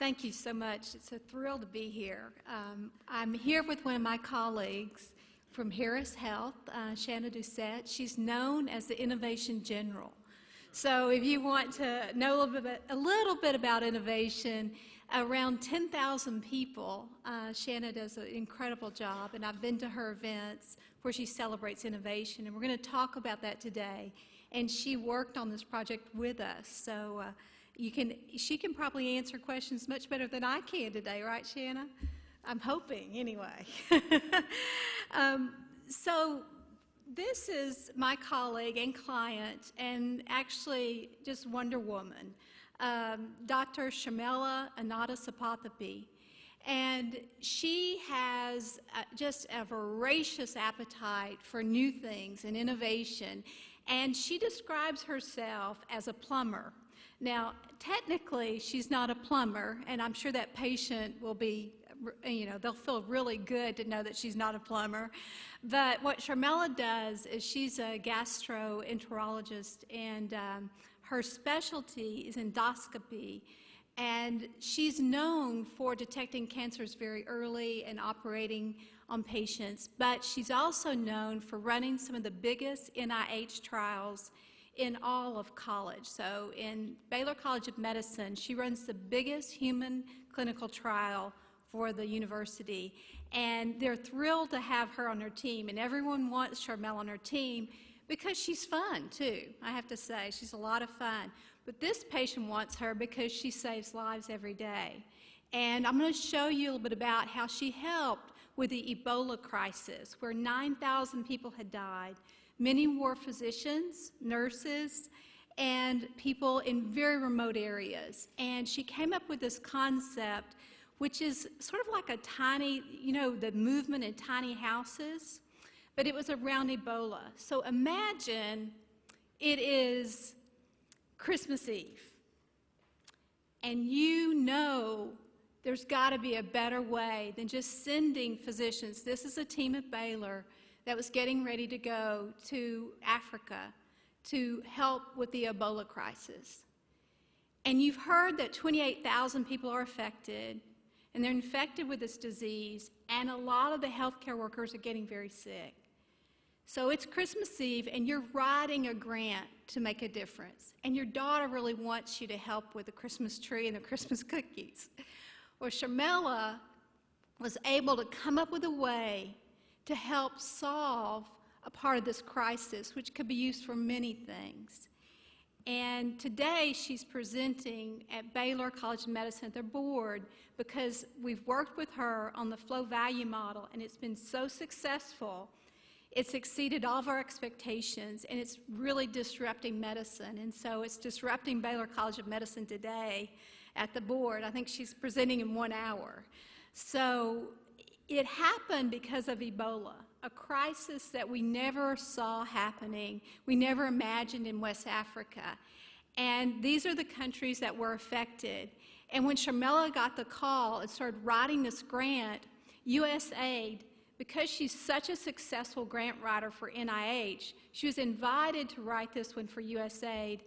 Thank you so much. It's a thrill to be here. I'm here with one of my colleagues from Harris Health, Shanna Doucette. She's known as the Innovation General. So if you want to know a little bit about innovation, around 10,000 people, Shanna does an incredible job, and I've been to her events where she celebrates innovation, and we're going to talk about that today. And she worked on this project with us, so she can probably answer questions much better than I can today, right, Shanna? I'm hoping, anyway. So this is my colleague and client, and actually just Wonder Woman, Dr. Sharmila Anandasapathapi. And she has just a voracious appetite for new things and innovation, and she describes herself as a plumber. Now, technically, she's not a plumber, and I'm sure that patient will be, they'll feel really good to know that she's not a plumber. But what Sharmila does is she's a gastroenterologist, and her specialty is endoscopy. And she's known for detecting cancers very early and operating on patients, but she's also known for running some of the biggest NIH trials in all of college. So in Baylor College of Medicine, she runs the biggest human clinical trial for the university, and they're thrilled to have her on her team, and everyone wants Sharmila on her team because she's fun too, I have to say. She's a lot of fun. But this patient wants her because she saves lives every day. And I'm going to show you a little bit about how she helped with the Ebola crisis, where 9,000 people had died. Many were physicians, nurses, and people in very remote areas. And she came up with this concept, which is sort of like a tiny, the movement in tiny houses, but it was around Ebola. So imagine it is Christmas Eve, and there's got to be a better way than just sending physicians. This is a team at Baylor that was getting ready to go to Africa to help with the Ebola crisis. And you've heard that 28,000 people are affected, and they're infected with this disease, and a lot of the healthcare workers are getting very sick. So it's Christmas Eve, and you're writing a grant to make a difference, and your daughter really wants you to help with the Christmas tree and the Christmas cookies. Well, Sharmila was able to come up with a way to help solve a part of this crisis, which could be used for many things. And today she's presenting at Baylor College of Medicine at their board because we've worked with her on the flow value model, and it's been so successful. It's exceeded all of our expectations, and it's really disrupting medicine. And so it's disrupting Baylor College of Medicine today at the board. I think she's presenting in 1 hour. So it happened because of Ebola, a crisis that we never saw happening, we never imagined in West Africa. And these are the countries that were affected. And when Sharmila got the call and started writing this grant, USAID, because she's such a successful grant writer for NIH, she was invited to write this one for USAID,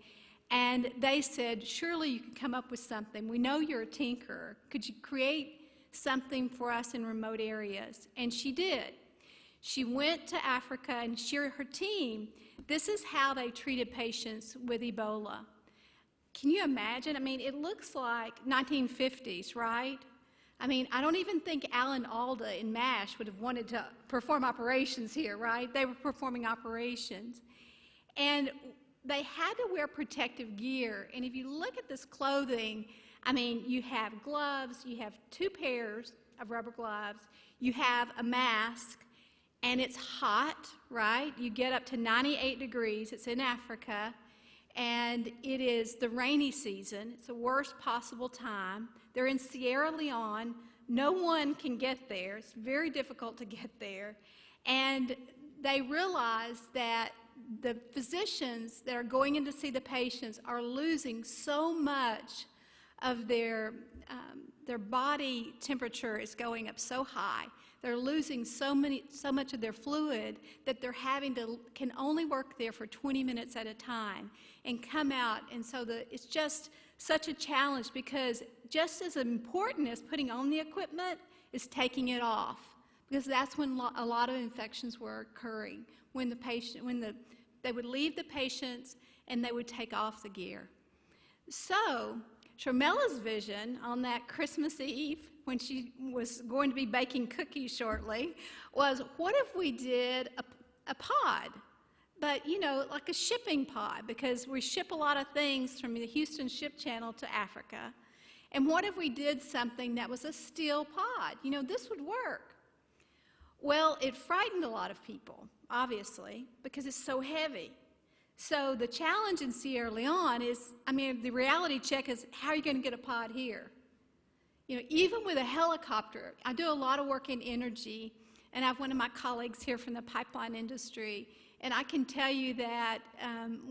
and they said, surely you can come up with something. We know you're a tinkerer. Could you create something for us in remote areas? And she did. She went to Africa, and her team, this is how they treated patients with Ebola. Can you imagine? I mean, it looks like 1950s, right? I mean, I don't even think Alan Alda in MASH would have wanted to perform operations here, right? They were performing operations. And they had to wear protective gear. And if you look at this clothing, I mean, you have gloves, you have 2 pairs of rubber gloves, you have a mask, and it's hot, right? You get up to 98 degrees. It's in Africa. And it is the rainy season. It's the worst possible time. They're in Sierra Leone. No one can get there. It's very difficult to get there. And they realize that the physicians that are going in to see the patients are losing so much of their body temperature is going up so high. They're losing so much of their fluid that they're can only work there for 20 minutes at a time and come out. And so it's just such a challenge, because just as important as putting on the equipment is taking it off, because that's when a lot of infections were occurring, when they would leave the patients and they would take off the gear. So Sharmella's vision on that Christmas Eve, when she was going to be baking cookies shortly, was, what if we did a pod? But, you know, like a shipping pod, because we ship a lot of things from the Houston Ship Channel to Africa. And what if we did something that was a steel pod? You know, this would work. Well, it frightened a lot of people, obviously, because it's so heavy. So the challenge in Sierra Leone is, I mean, the reality check is, how are you going to get a pod here? You know, even with a helicopter, I do a lot of work in energy, and I have one of my colleagues here from the pipeline industry, and I can tell you that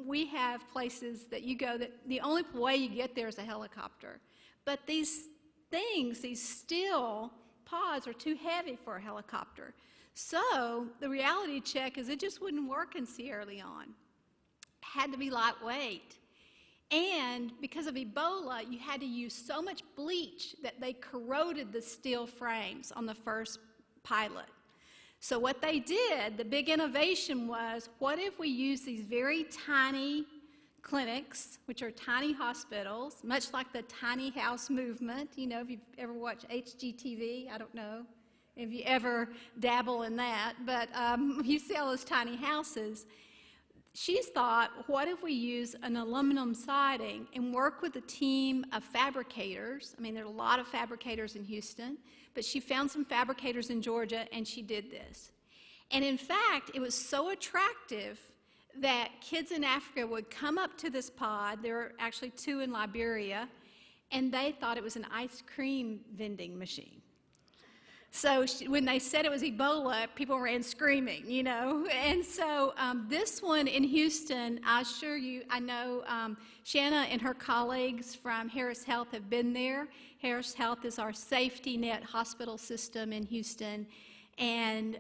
we have places that you go that the only way you get there is a helicopter. But these things, these steel pods, are too heavy for a helicopter. So the reality check is it just wouldn't work in Sierra Leone. It had to be lightweight. And because of Ebola, you had to use so much bleach that they corroded the steel frames on the first pilot. So what they did, the big innovation was, what if we use these very tiny clinics, which are tiny hospitals, much like the tiny house movement. You know, if you've ever watched HGTV, I don't know if you ever dabble in that, but you see all those tiny houses. She's thought, what if we use an aluminum siding and work with a team of fabricators? I mean, there are a lot of fabricators in Houston, but she found some fabricators in Georgia, and she did this. And in fact, it was so attractive that kids in Africa would come up to this pod. There were actually 2 in Liberia, and they thought it was an ice cream vending machine. So when they said it was Ebola, people ran screaming, you know. And so this one in Houston, I assure you, I know Shanna and her colleagues from Harris Health have been there. Harris Health is our safety net hospital system in Houston. And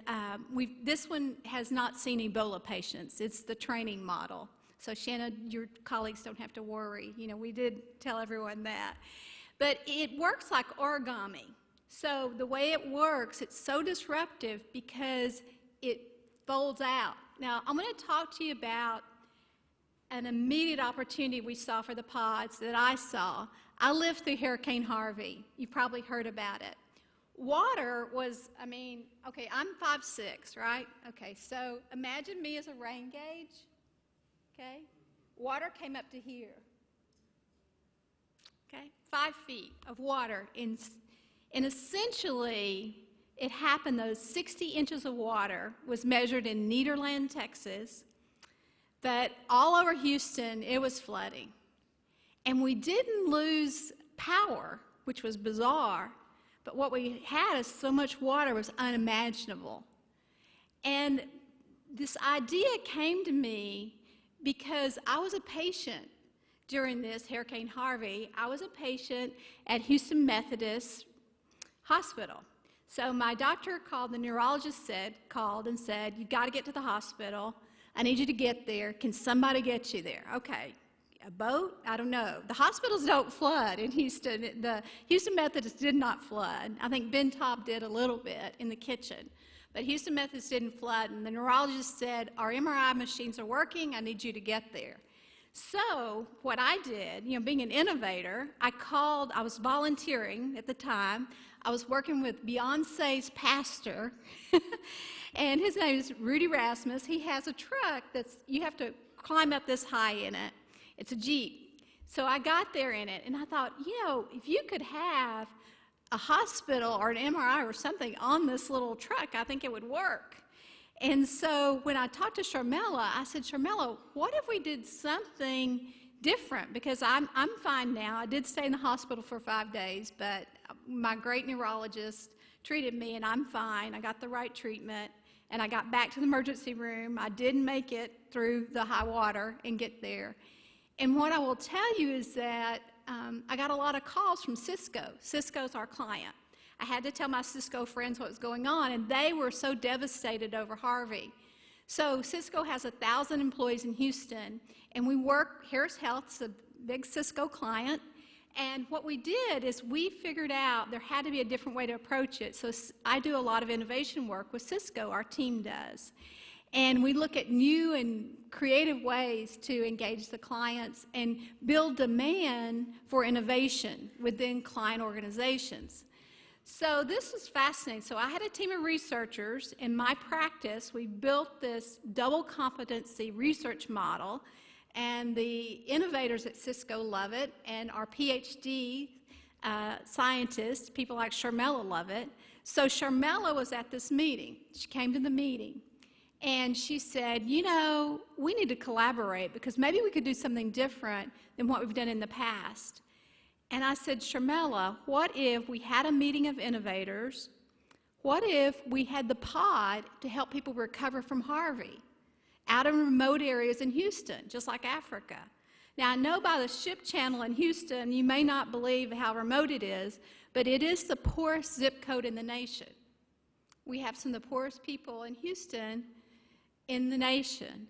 this one has not seen Ebola patients. It's the training model. So Shanna, your colleagues don't have to worry. You know, we did tell everyone that. But it works like origami. So the way it works, it's so disruptive because it folds out. Now, I'm going to talk to you about an immediate opportunity we saw for the pods that I saw. I lived through Hurricane Harvey. You've probably heard about it. Water was, I mean, okay, I'm 5'6", right? Okay, so imagine me as a rain gauge, okay? Water came up to here, okay? 5 feet of water and essentially, it happened, those 60 inches of water was measured in Nederland, Texas, but all over Houston, it was flooding. And we didn't lose power, which was bizarre, but what we had is so much water was unimaginable. And this idea came to me because I was a patient during this Hurricane Harvey. I was a patient at Houston Methodist Hospital. So my doctor called, the neurologist called and said, you got to get to the hospital. I need you to get there. Can somebody get you there? Okay. A boat? I don't know. The hospitals don't flood in Houston. The Houston Methodist did not flood. I think Ben Taub did a little bit in the kitchen. But Houston Methodist didn't flood. And the neurologist said, our MRI machines are working. I need you to get there. So what I did, you know, being an innovator, I was volunteering at the time. I was working with Beyonce's pastor, and his name is Rudy Rasmus. He has a truck you have to climb up this high in it. It's a Jeep. So I got there in it, and I thought, you know, if you could have a hospital or an MRI or something on this little truck, I think it would work. And so when I talked to Sharmella, I said, Sharmella, what if we did something different? Because I'm fine now. I did stay in the hospital for 5 days, but my great neurologist treated me, and I'm fine. I got the right treatment, and I got back to the emergency room. I didn't make it through the high water and get there. And what I will tell you is that I got a lot of calls from Cisco. Cisco's our client. I had to tell my Cisco friends what was going on, and they were so devastated over Harvey. So Cisco has 1,000 employees in Houston, and we work, Harris Health's a big Cisco client, and what we did is we figured out there had to be a different way to approach it. So I do a lot of innovation work with Cisco, our team does. And we look at new and creative ways to engage the clients and build demand for innovation within client organizations. So this was fascinating. So I had a team of researchers. In my practice, we built this double competency research model, and the innovators at Cisco love it, and our PhD scientists, people like Sharmella, love it. So Sharmella was at this meeting. She came to the meeting, and she said, you know, we need to collaborate because maybe we could do something different than what we've done in the past. And I said, Sharmella, what if we had a meeting of innovators? What if we had the pod to help people recover from Harvey out in remote areas in Houston, just like Africa? Now, I know by the ship channel in Houston, you may not believe how remote it is, but it is the poorest zip code in the nation. We have some of the poorest people in Houston in the nation.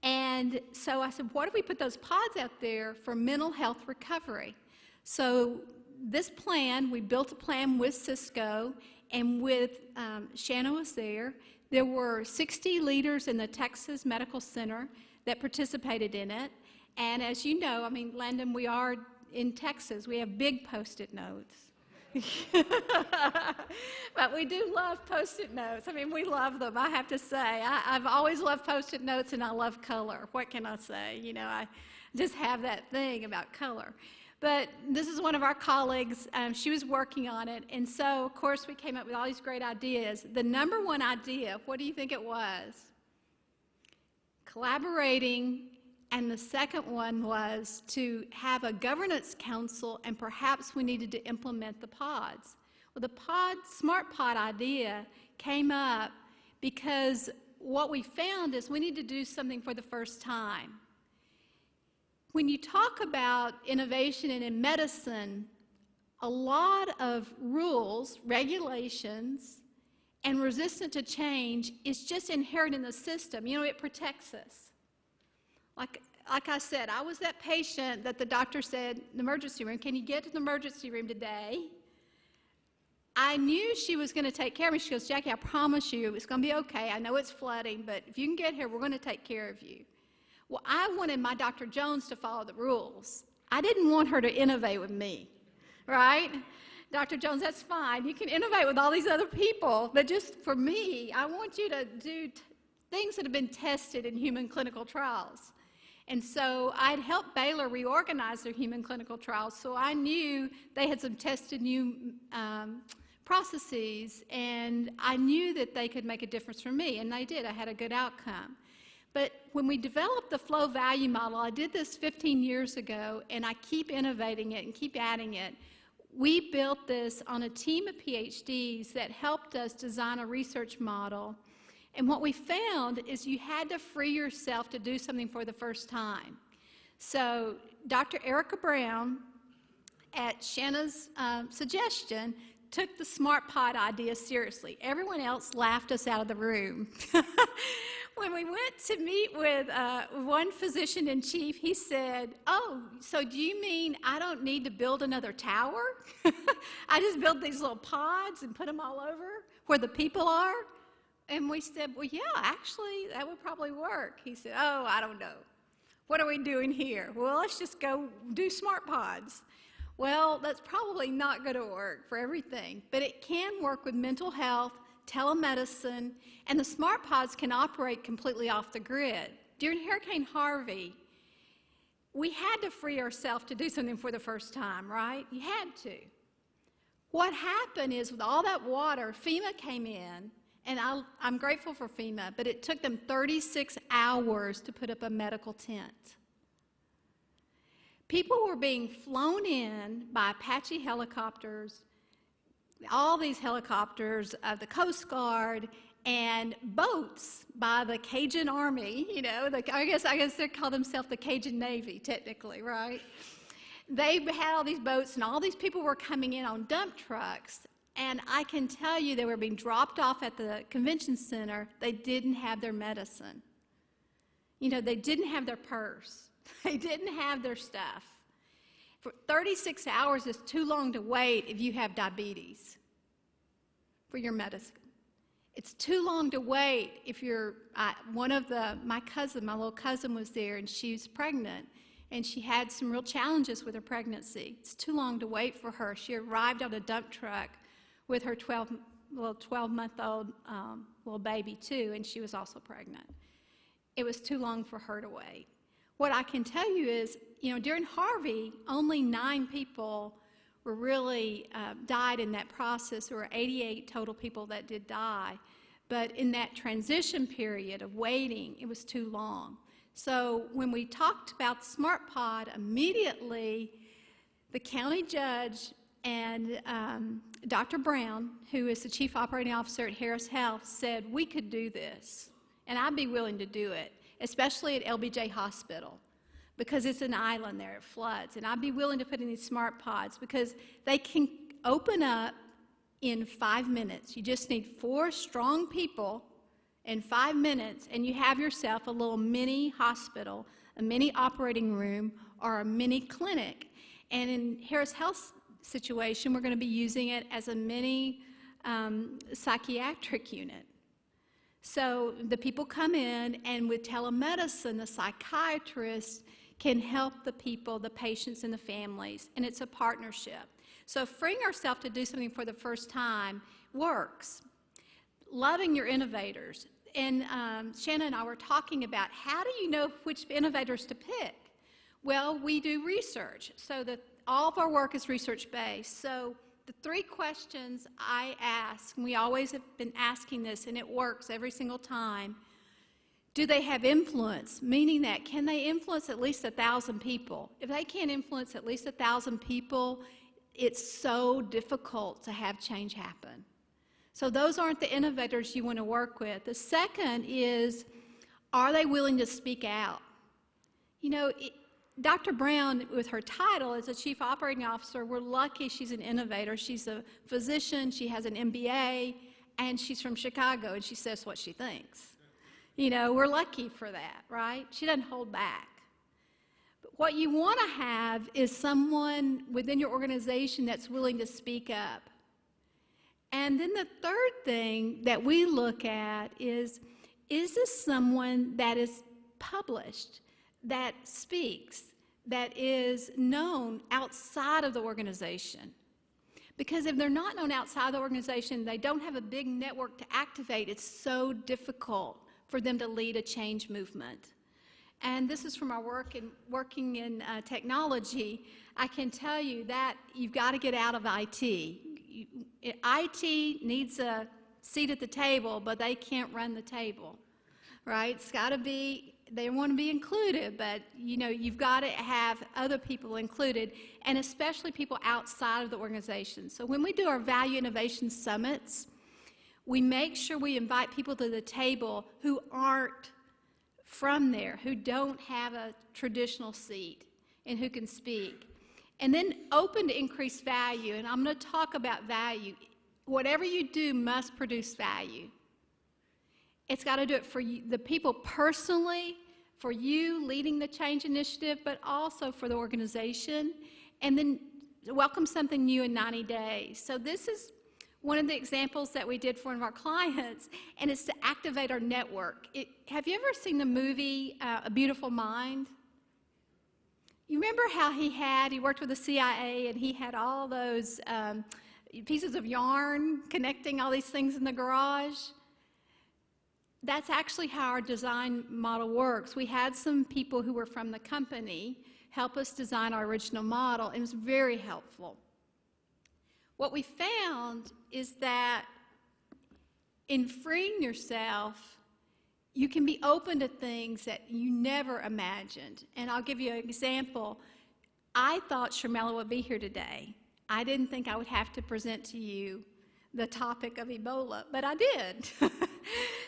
And so I said, what if we put those pods out there for mental health recovery? So this plan, we built a plan with Cisco, and with Shanna was there. There were 60 leaders in the Texas Medical Center that participated in it. And as you know, I mean, Landon, we are in Texas. We have big Post-it notes. But we do love Post-it notes. I mean, we love them, I have to say. I've always loved Post-it notes, and I love color. What can I say? You know, I just have that thing about color. But this is one of our colleagues. She was working on it. And so, of course, we came up with all these great ideas. The number one idea, what do you think it was? Collaborating. And the second one was to have a governance council, and perhaps we needed to implement the pods. Well, the smart pod idea came up because what we found is we need to do something for the first time. When you talk about innovation and in medicine, a lot of rules, regulations, and resistance to change is just inherent in the system. You know, it protects us. Like I said, I was that patient that the doctor said in the emergency room, can you get to the emergency room today? I knew she was going to take care of me. She goes, Jackie, I promise you it's going to be okay. I know it's flooding, but if you can get here, we're going to take care of you. Well, I wanted my Dr. Jones to follow the rules. I didn't want her to innovate with me, right? Dr. Jones, that's fine. You can innovate with all these other people, but just for me, I want you to do things that have been tested in human clinical trials. And so I'd helped Baylor reorganize their human clinical trials, so I knew they had some tested new processes, and I knew that they could make a difference for me, and they did. I had a good outcome. But when we developed the flow value model, I did this 15 years ago, and I keep innovating it and keep adding it. We built this on a team of PhDs that helped us design a research model. And what we found is you had to free yourself to do something for the first time. So Dr. Erica Brown, at Shanna's suggestion, took the smart pod idea seriously. Everyone else laughed us out of the room. When we went to meet with one physician-in-chief, he said, oh, so do you mean I don't need to build another tower? I just build these little pods and put them all over where the people are? And we said, well, yeah, actually, that would probably work. He said, oh, I don't know. What are we doing here? Well, let's just go do smart pods. Well, that's probably not going to work for everything, but it can work with mental health, telemedicine, and the smart pods can operate completely off the grid. During Hurricane Harvey, we had to free ourselves to do something for the first time, right? You had to. What happened is with all that water, FEMA came in, and I'm grateful for FEMA, but it took them 36 hours to put up a medical tent. People were being flown in by Apache helicopters, all these helicopters of the Coast Guard, and boats by the Cajun Army, you know, I guess they call themselves the Cajun Navy, technically, right? They had all these boats, and all these people were coming in on dump trucks, And I can tell you they were being dropped off at the convention center. They didn't have their medicine. You know, they didn't have their purse. They didn't have their stuff. For 36 hours is too long to wait if you have diabetes for your medicine. It's too long to wait if you're, my little cousin was there, and she was pregnant, and she had some real challenges with her pregnancy. It's too long to wait for her. She arrived on a dump truck with her 12-month-old little baby too, and she was also pregnant. It was too long for her to wait. What I can tell you is, you know, during Harvey, only 9 people were really died in that process. There were 88 total people that did die. But in that transition period of waiting, it was too long. So when we talked about Smart Pod, immediately the county judge and Dr. Brown, who is the chief operating officer at Harris Health, said we could do this, and I'd be willing to do it, especially at LBJ Hospital, because it's an island there, it floods, and I'd be willing to put in these Smart Pods because they can open up in 5 minutes. You just need 4 strong people in 5 minutes, and you have yourself a little mini hospital, a mini operating room, or a mini clinic. And in Harris Health's situation, we're going to be using it as a mini psychiatric unit. So the people come in, and with telemedicine, the psychiatrist can help the people, the patients, and the families, and it's a partnership. So freeing ourselves to do something for the first time works. Loving your innovators. And Shannon and I were talking about how do you know which innovators to pick? Well, we do research, so that all of our work is research-based. So the 3 questions I ask, and we always have been asking this, and it works every single time. Do they have influence? Meaning that, can they influence at least 1,000 people? If they can't influence at least 1,000 people, it's so difficult to have change happen. So those aren't the innovators you want to work with. The second is, are they willing to speak out? You know, Dr. Brown, with her title as a chief operating officer, we're lucky she's an innovator. She's a physician, she has an MBA, and she's from Chicago, and she says what she thinks. You know, we're lucky for that, right? She doesn't hold back. But what you want to have is someone within your organization that's willing to speak up. And then the third thing that we look at is this someone that is published, that speaks, that is known outside of the organization? Because if they're not known outside the organization, they don't have a big network to activate, it's so difficult for them to lead a change movement. And this is from our working in technology. I can tell you that you've got to get out of IT. IT needs a seat at the table, but they can't run the table, right? It's got to be, they want to be included, but you know, you've got to have other people included, and especially people outside of the organization. So when we do our Value Innovation Summits, we make sure we invite people to the table who aren't from there, who don't have a traditional seat, and who can speak. And then open to increased value, and I'm going to talk about value. Whatever you do must produce value. It's got to do it for you, the people personally, for you leading the change initiative, but also for the organization, and then welcome something new in 90 days. So this is one of the examples that we did for one of our clients, and it's to activate our network. Have you ever seen the movie A Beautiful Mind? You remember how he worked with the CIA, and he had all those pieces of yarn connecting all these things in the garage? That's actually how our design model works. We had some people who were from the company help us design our original model, and it was very helpful. What we found is that in freeing yourself, you can be open to things that you never imagined. And I'll give you an example. I thought Sharmella would be here today. I didn't think I would have to present to you the topic of Ebola, but I did.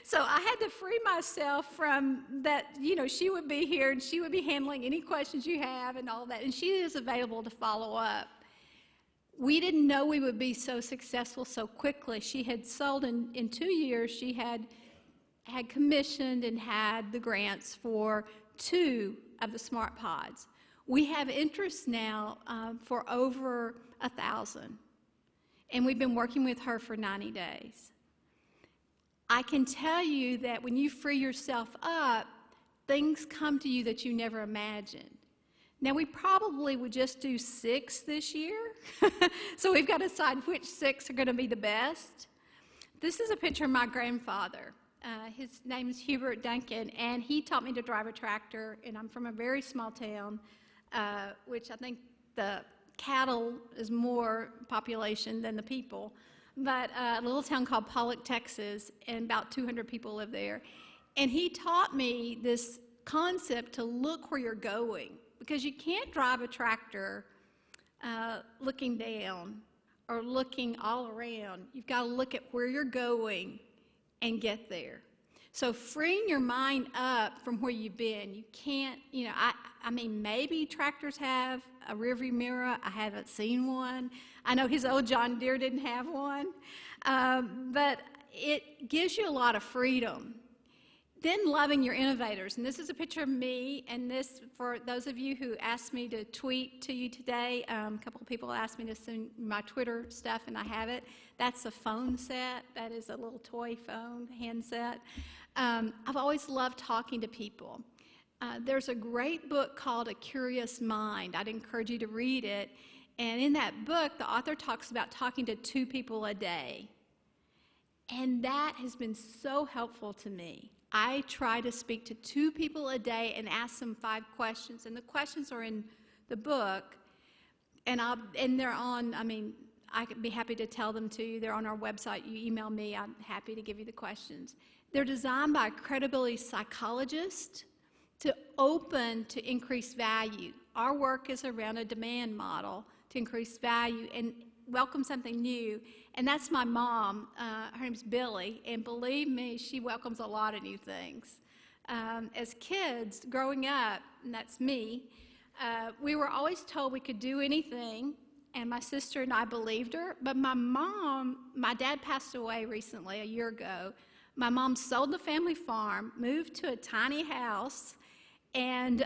So I had to free myself from that, you know, she would be here and she would be handling any questions you have and all that, and she is available to follow up. We didn't know we would be so successful so quickly. She had sold in 2 years, she had commissioned and had the grants for 2 of the smart pods. We have interest now for over 1,000, and we've been working with her for 90 days. I can tell you that when you free yourself up, things come to you that you never imagined. Now, we probably would just do 6 this year, so we've got to decide which 6 are going to be the best. This is a picture of my grandfather. His name is Hubert Duncan, and he taught me to drive a tractor, and I'm from a very small town, which I think the cattle is more population than the people, but a little town called Pollock, Texas, and about 200 people live there. And he taught me this concept to look where you're going, because you can't drive a tractor looking down or looking all around. You've got to look at where you're going and get there. So freeing your mind up from where you've been, you can't, you know, I mean, maybe tractors have a rearview mirror. I haven't seen one. I know his old John Deere didn't have one, but it gives you a lot of freedom. Then loving your innovators, and this is a picture of me, and this, for those of you who asked me to tweet to you today, a couple of people asked me to send my Twitter stuff, and I have it. That's a phone set. That is a little toy phone handset. I've always loved talking to people. There's a great book called A Curious Mind. I'd encourage you to read it, and in that book, the author talks about talking to 2 people a day, and that has been so helpful to me. I try to speak to 2 people a day and ask them 5 questions, and the questions are in the book, and they're on, I mean, I could be happy to tell them to you. They're on our website. You email me, I'm happy to give you the questions. They're designed by a credibility psychologist to open to increase value. Our work is around a demand model to increase value and welcome something new. And that's my mom. Her name's Billy, and believe me, she welcomes a lot of new things. As kids, growing up, and that's me, we were always told we could do anything, and my sister and I believed her. But my dad passed away recently, a year ago. My mom sold the family farm, moved to a tiny house, and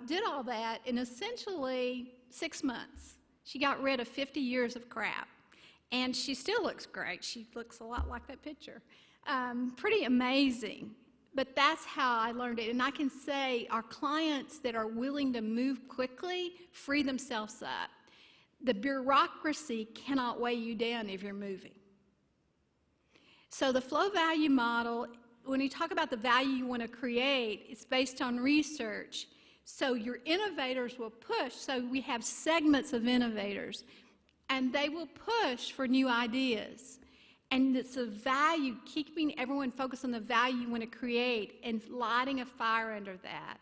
did all that in essentially 6 months. She got rid of 50 years of crap. And she still looks great. She looks a lot like that picture. Pretty amazing. But that's how I learned it. And I can say our clients that are willing to move quickly free themselves up. The bureaucracy cannot weigh you down if you're moving. So the flow value model, when you talk about the value you want to create, it's based on research. So your innovators will push. So we have segments of innovators, and they will push for new ideas. And it's a value, keeping everyone focused on the value you want to create and lighting a fire under that.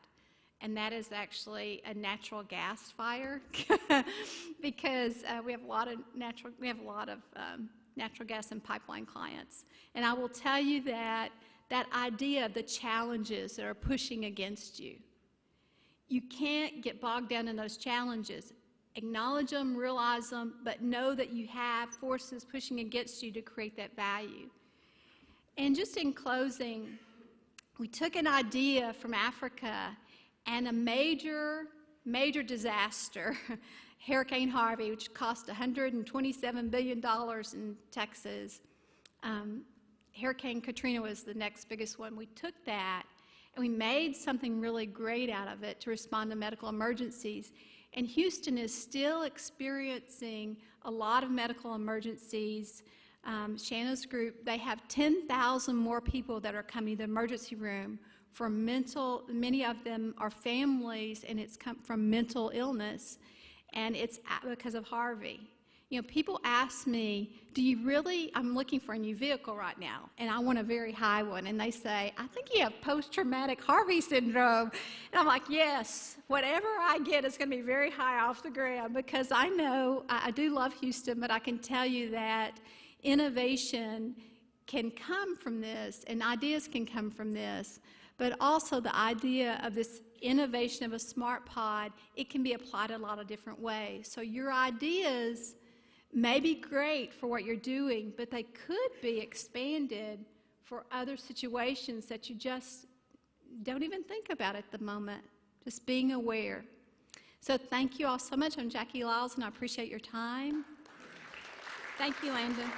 And that is actually a natural gas fire because we have a lot of natural gas and pipeline clients. And I will tell you that idea of the challenges that are pushing against you, you can't get bogged down in those challenges. Acknowledge them, realize them, but know that you have forces pushing against you to create that value. And just in closing, we took an idea from Africa and a major disaster, Hurricane Harvey, which cost $127 billion in Texas. Hurricane Katrina was the next biggest one. We took that and we made something really great out of it to respond to medical emergencies. And Houston is still experiencing a lot of medical emergencies. Shanna's group, they have 10,000 more people that are coming to the emergency room for many of them are families, and it's come from mental illness, and it's because of Harvey. You know, people ask me, I'm looking for a new vehicle right now, and I want a very high one. And they say, I think you have post-traumatic Harvey syndrome. And I'm like, yes, whatever I get is going to be very high off the ground, because I know, I do love Houston, but I can tell you that innovation can come from this, and ideas can come from this. But also the idea of this innovation of a smart pod, it can be applied a lot of different ways. So your ideas may be great for what you're doing, but they could be expanded for other situations that you just don't even think about at the moment. Just being aware. So thank you all so much. I'm Jackie Lyles, and I appreciate your time. Thank you, Landon.